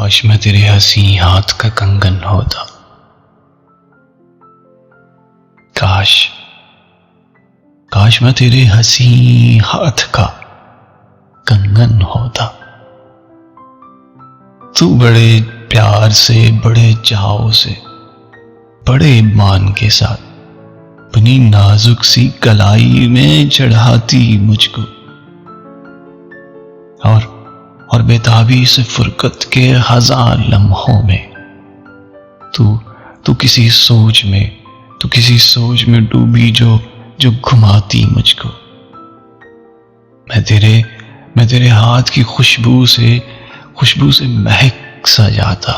काश मैं तेरे हंसी हाथ का कंगन होता। काश मैं तेरे हंसी हाथ का कंगन होता। तू बड़े प्यार से, बड़े चाव से, बड़े मान के साथ अपनी नाजुक सी कलाई में चढ़ाती मुझको, और बेताबी से फुरकत के हजार लम्हों में तू किसी सोच में डूबी जो घुमाती मुझको। मैं तेरे हाथ की खुशबू से महक सा जाता।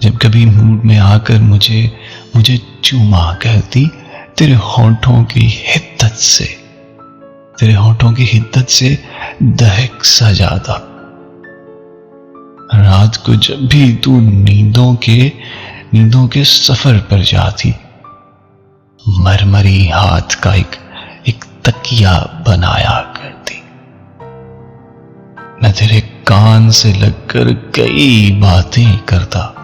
जब कभी मूड में आकर मुझे चूमा करती, तेरे होठों की हिद्दत से दहक सा जाता। रात को जब भी तू नींदों के सफर पर जाती, मरमरी हाथ का एक तकिया बनाया करती। मैं तेरे कान से लगकर कई बातें करता।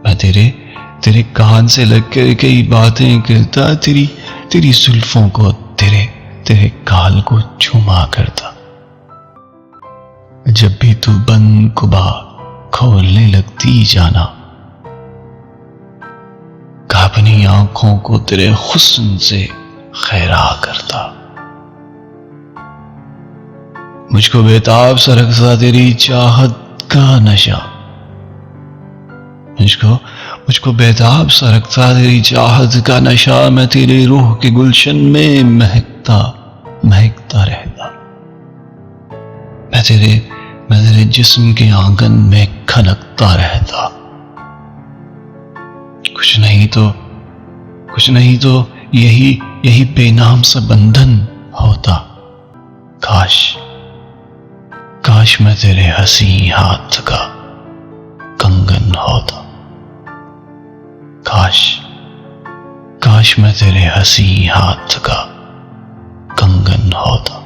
मैं तेरे कान से लगकर कई बातें करता। तेरी जुल्फों को, तेरे गाल को चूमा करता। जब भी तू बंद कुबा खोलने लगती जाना, अपनी आंखों को तेरे हुस्न से खैरा करता। मुझको बेताब सा रखता तेरी चाहत का नशा। मुझको बेताब सा रखता तेरी चाहत का नशा। मैं तेरे रूह के गुलशन में महकता रहता। मैं तेरे जिस्म के आंगन में खनकता रहता। कुछ नहीं तो यही बेनाम सा बंधन होता। काश मैं तेरे हंसी हाथ का कंगन होता। काश मैं तेरे हंसी हाथ का कंगन होता।